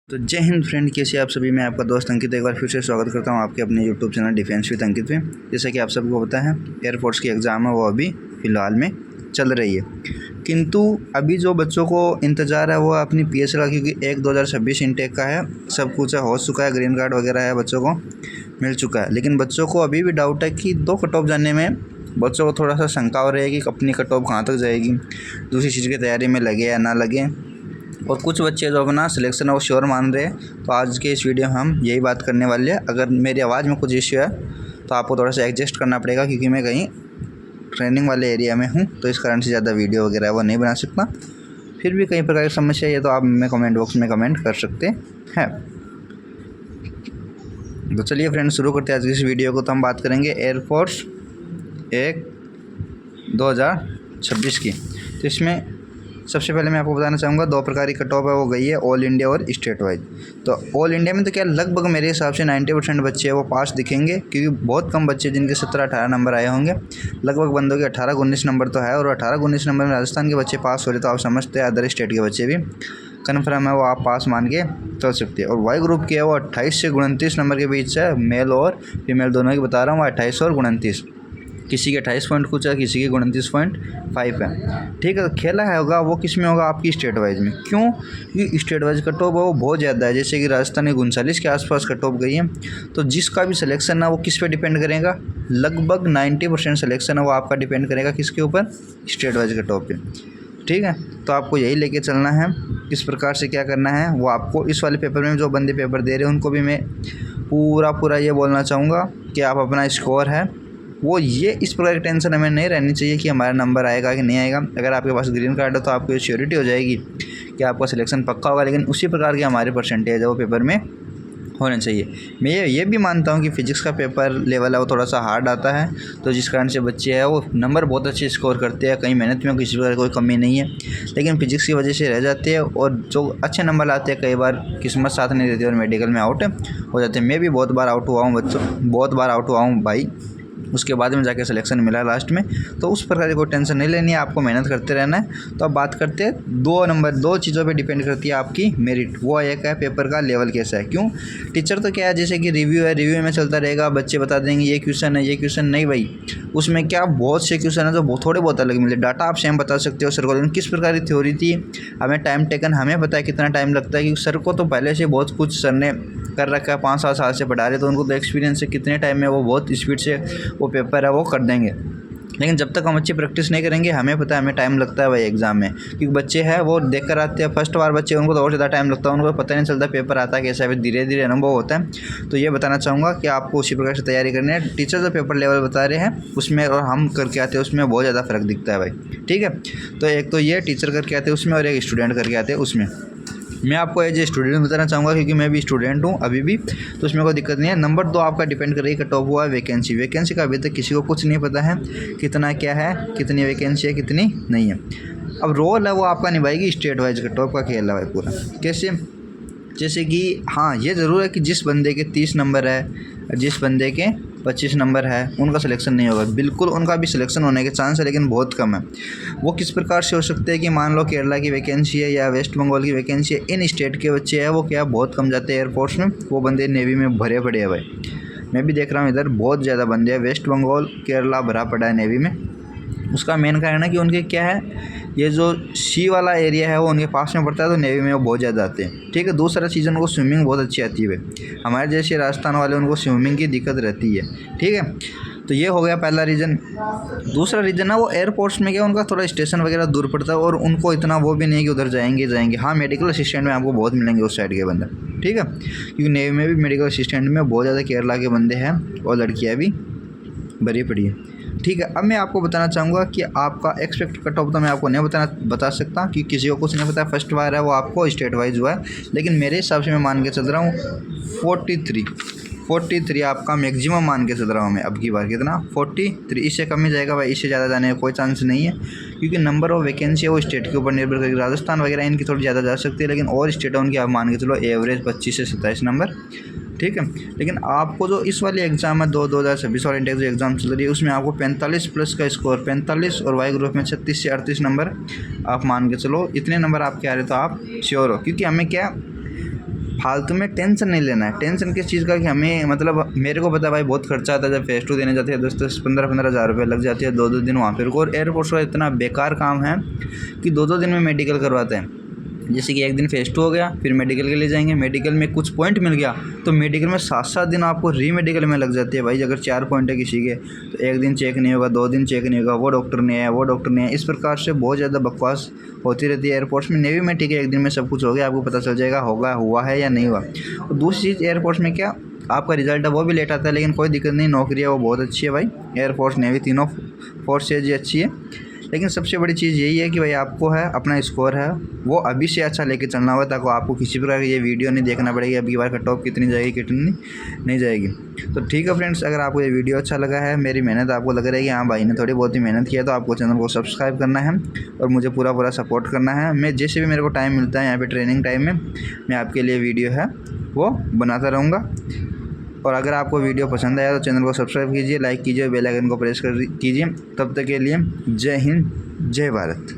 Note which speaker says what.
Speaker 1: तो जय हिंद फ्रेंड, कैसे आप सभी। मैं आपका दोस्त अंकित एक बार फिर से स्वागत करता हूं आपके अपने यूट्यूब चैनल डिफेंस विद अंकित में। जैसा कि आप सबको पता है, एयरफोर्स की एग्ज़ाम है वो अभी फ़िलहाल में चल रही है, किंतु अभी जो बच्चों को इंतज़ार है वो अपनी पीएसएल का, क्योंकि 2026 इनटेक का है, सब कुछ हो चुका है, ग्रीन कार्ड वगैरह है, बच्चों को मिल चुका है। लेकिन बच्चों को अभी भी डाउट है कि 2 कट ऑफ जानने में बच्चों को थोड़ा सा शंका हो रहेगी कि अपनी कट ऑफ कहाँ तक जाएगी, दूसरी चीज़ की तैयारी में लगे या ना लगे। और कुछ बच्चे जो अपना सिलेक्शन है वो श्योर मान रहे हैं। तो आज के इस वीडियो में हम यही बात करने वाले हैं। अगर मेरी आवाज़ में कुछ इश्यू है तो आपको थोड़ा सा एडजस्ट करना पड़ेगा, क्योंकि मैं कहीं ट्रेनिंग वाले एरिया में हूँ, तो इस कारण से ज़्यादा वीडियो वगैरह वो नहीं बना सकता। फिर भी कई प्रकार की समस्या है तो आप मैं कमेंट बॉक्स में कमेंट कर सकते हैं। तो चलिए फ्रेंड्स, शुरू करते हैं आज की इस वीडियो को। तो हम बात करेंगे एयरफोर्स 2026 की। तो इसमें सबसे पहले मैं आपको बताना चाहूँगा 2 प्रकार की कट ऑफ है वो गई है, ऑल इंडिया और स्टेट वाइज। तो ऑल इंडिया में तो क्या लगभग मेरे हिसाब से 90% बच्चे वो पास दिखेंगे, क्योंकि बहुत कम बच्चे जिनके 17-18 नंबर आए होंगे। लगभग बंदों के 18-19 नंबर तो है, और 18-19 नंबर में राजस्थान के बच्चे पास हो रहे तो आप समझते हैं अदर स्टेट के बच्चे भी कन्फर्म है वो आप पास मान के चल सकते हैं। और वाई ग्रुप की है वो 28 से 29 नंबर के बीच है, मेल और फीमेल दोनों की बता रहा हूँ, 28 और 29। किसी के 28 पॉइंट कुछ है, किसी के 29.5 है। ठीक है, तो खेला है होगा वो किस में होगा, आपकी स्टेट वाइज में। क्यों? क्योंकि स्टेट वाइज कट ऑफ वो बहुत ज़्यादा है। जैसे कि राजस्थान में 39 के आसपास कट ऑफ गई है। तो जिसका भी सिलेक्शन है वो किस पे डिपेंड करेगा, लगभग 90% सिलेक्शन है वो आपका डिपेंड करेगा किसके ऊपर, स्टेट वाइज कट ऑफ पे। ठीक है, तो आपको यही लेके चलना है, किस प्रकार से क्या करना है वो आपको इस वाले पेपर में जो बंदे पेपर दे रहे हैं उनको भी मैं पूरा ये बोलना चाहूँगा कि आप अपना स्कोर है वो ये इस प्रकार की टेंशन हमें नहीं रहनी चाहिए कि हमारा नंबर आएगा कि नहीं आएगा। अगर आपके पास ग्रीन कार्ड है तो आपको ये श्योरिटी हो जाएगी कि आपका सिलेक्शन पक्का होगा, लेकिन उसी प्रकार के हमारे परसेंटेज है वो पेपर में होने चाहिए। मैं ये भी मानता हूँ कि फ़िज़िक्स का पेपर लेवल है वो थोड़ा सा हार्ड आता है, तो जिस कारण से बच्चे हैं वो नंबर बहुत अच्छे स्कोर करते हैं, कहीं मेहनत में किसी प्रकार कोई कमी नहीं है, लेकिन फिजिक्स की वजह से रह जाते हैं। और जो अच्छे नंबर लाते हैं कई बार किस्मत साथ नहीं देती और मेडिकल में आउट हो जाते हैं। मैं भी बहुत बार आउट हुआ हूँ बच्चों, बहुत बार आउट हुआ हूँ भाई, उसके बाद में जाके सिलेक्शन मिला लास्ट में। तो उस प्रकार की कोई टेंशन नहीं लेनी है, आपको मेहनत करते रहना है। तो अब बात करते हैं 2 चीज़ों पे डिपेंड करती है आपकी मेरिट। वो एक है पेपर का लेवल कैसा है। क्यों? टीचर तो क्या है, जैसे कि रिव्यू है, रिव्यू में चलता रहेगा, बच्चे बता देंगे ये क्वेश्चन है, ये क्वेश्चन नहीं भाई। उसमें क्या बहुत से क्वेश्चन है जो थोड़े बहुत अलग मिले। डाटा आप सेम बता सकते हो सर को, लेकिन किस प्रकार की थ्योरी थी, हमें टाइम टेकन, हमें पता है कितना टाइम लगता है, क्योंकि सर को तो पहले से बहुत कुछ सर ने कर रखा है, 5-7 साल से पढ़ा रहे, तो उनको तो एक्सपीरियंस है कितने टाइम में वो बहुत स्पीड से वो पेपर है वो कर देंगे। लेकिन जब तक हम अच्छी प्रैक्टिस नहीं करेंगे, हमें पता है हमें टाइम लगता है भाई एग्ज़ाम में, क्योंकि बच्चे हैं वो देख कर आते हैं फर्स्ट बार बच्चे, उनको तो और ज़्यादा टाइम लगता है, उनको पता नहीं चलता पेपर आता कैसा है, धीरे धीरे अनुभव होता है। तो ये बताना चाहूँगा कि आपको उसी प्रकार से तैयारी करनी है। टीचर जो पेपर लेवल बता रहे हैं उसमें और हम करके आते हैं उसमें बहुत ज़्यादा फ़र्क दिखता है भाई। ठीक है, तो एक तो ये टीचर करके आते हैं उसमें, और एक स्टूडेंट करके आते हैं उसमें। मैं आपको एज ए स्टूडेंट बताना चाहूँगा, क्योंकि मैं भी स्टूडेंट हूँ अभी भी, तो उसमें कोई दिक्कत नहीं है। नंबर 2 आपका डिपेंड करेगा कट ऑफ हुआ है वैकेंसी का अभी तक किसी को कुछ नहीं पता है कितना क्या है, कितनी वैकेंसी है, कितनी नहीं है। अब रोल है वो आपका निभाएगी स्टेट वाइज कट ऑफ का खेल है भाई पूरा। कैसे? जैसे कि हाँ, ये ज़रूर है कि जिस बंदे के 30 नंबर है, जिस बंदे के 25 नंबर है, उनका सिलेक्शन नहीं होगा। बिल्कुल उनका भी सिलेक्शन होने के चांस है, लेकिन बहुत कम है। वो किस प्रकार से हो सकते हैं कि मान लो केरला की वैकेंसी है या वेस्ट बंगाल की वैकेंसी है, इन स्टेट के बच्चे हैं वो क्या बहुत कम जाते हैं एयरफोर्स में, वो बंदे नेवी में भरे पड़े हैं भाई। मैं भी देख रहा हूँ इधर बहुत ज़्यादा बंदे हैं, वेस्ट बंगाल केरला भरा पड़ा है नेवी में। उसका मेन कारण है कि उनके क्या है, ये जो सी वाला एरिया है वो उनके पास में पड़ता है, तो नेवी में वो बहुत ज़्यादा आते हैं। ठीक है, दूसरा चीज़ उनको स्विमिंग बहुत अच्छी आती है। हमारे जैसे राजस्थान वाले उनको स्विमिंग की दिक्कत रहती है। ठीक है, तो ये हो गया पहला रीज़न। दूसरा रीज़न है वो एयरपोर्ट्स में क्या उनका थोड़ा स्टेशन वगैरह दूर पड़ता है, और उनको इतना वो भी नहीं कि उधर जाएंगे। हाँ, मेडिकल असिस्टेंट में आपको बहुत मिलेंगे उस साइड के बंदे। ठीक है, क्योंकि नेवी में भी मेडिकल असिस्टेंट में बहुत ज़्यादा केरला के बंदे हैं और लड़कियाँ भी भरी पड़ी है। ठीक है, अब मैं आपको बताना चाहूँगा कि आपका एक्सपेक्ट कट ऑफ तो मैं आपको नहीं बता सकता, कि किसी को कुछ नहीं पता। फर्स्ट बार है वो आपको स्टेट वाइज हुआ है, लेकिन मेरे हिसाब से मैं मान के चल रहा हूँ 43 आपका मैक्सिमम मान के चल रहा हूँ मैं। अब की बार कितना 43, इससे कम ही जाएगा भाई, इससे ज़्यादा जाने का कोई चांस नहीं है, क्योंकि नंबर ऑफ वैकेंसी है वो स्टेट के ऊपर निर्भर करेगी। राजस्थान वगैरह इनकी थोड़ी ज़्यादा जा सकती है, लेकिन और स्टेट है उनकी आप मान के चलो एवरेज 25 से 27 नंबर। ठीक है, लेकिन आपको जो इस वाली एग्ज़ाम है 2026 वाली इंटेक जो एग्ज़ाम चल रही है उसमें आपको 45 प्लस का स्कोर, 45 और वाई ग्रुप में 36 से 38 नंबर आप मान के चलो। इतने नंबर आपके आ रहे तो आप श्योर हो, क्योंकि हमें क्या फालतू में टेंशन नहीं लेना है। टेंशन किस चीज़ का कि हमें मतलब मेरे को पता है भाई बहुत खर्चा आता है, जब फेस 2 देने जाते हैं 10-10 15-15 हज़ार रुपये लग जाती है 2-2 दिन वहाँ पे रुको। और एयरपोर्ट का इतना बेकार काम है कि 2-2 दिन में मेडिकल करवाते हैं। जैसे कि एक दिन फेस 2 हो गया, फिर मेडिकल के लिए जाएंगे, मेडिकल में कुछ पॉइंट मिल गया तो मेडिकल में 7-7 दिन आपको री मेडिकल में लग जाती है भाई। अगर 4 पॉइंट है किसी के तो एक दिन चेक नहीं होगा, 2 दिन चेक नहीं होगा, वो डॉक्टर नहीं है, वो डॉक्टर नहीं है। इस प्रकार से बहुत ज़्यादा बकवास होती रहती है एयरपोर्ट्स में। नेवी में ठीक है, एक दिन में सब कुछ हो गया, आपको पता चल जाएगा होगा हुआ है या नहीं हुआ। और दूसरी चीज़ एयरपोर्ट्स में क्या आपका रिजल्ट है वो भी लेट आता है, लेकिन कोई दिक्कत नहीं, नौकरी है वो बहुत अच्छी है भाई। एयरफोर्स नेवी तीनों फोर्सेज अच्छी है, लेकिन सबसे बड़ी चीज़ यही है कि भाई आपको है अपना स्कोर है वो अभी से अच्छा लेके चलना होगा, ताकि आपको किसी प्रकार की ये वीडियो नहीं देखना पड़ेगी अभी बार कट ऑफ कितनी जाएगी कितनी नहीं जाएगी। तो ठीक है फ्रेंड्स, अगर आपको ये वीडियो अच्छा लगा है, मेरी मेहनत आपको लग रहा है कि हाँ भाई ने थोड़ी बहुत ही मेहनत किया, तो आपको चैनल को सब्सक्राइब करना है और मुझे पूरा सपोर्ट करना है। मैं जैसे भी मेरे को टाइम मिलता है यहाँ पर ट्रेनिंग टाइम में मैं आपके लिए वीडियो है वो बनाता रहूँगा। और अगर आपको वीडियो पसंद आया तो चैनल को सब्सक्राइब कीजिए, लाइक कीजिए, बेल आइकन को प्रेस कर कीजिए। तब तक के लिए जय हिंद, जय भारत।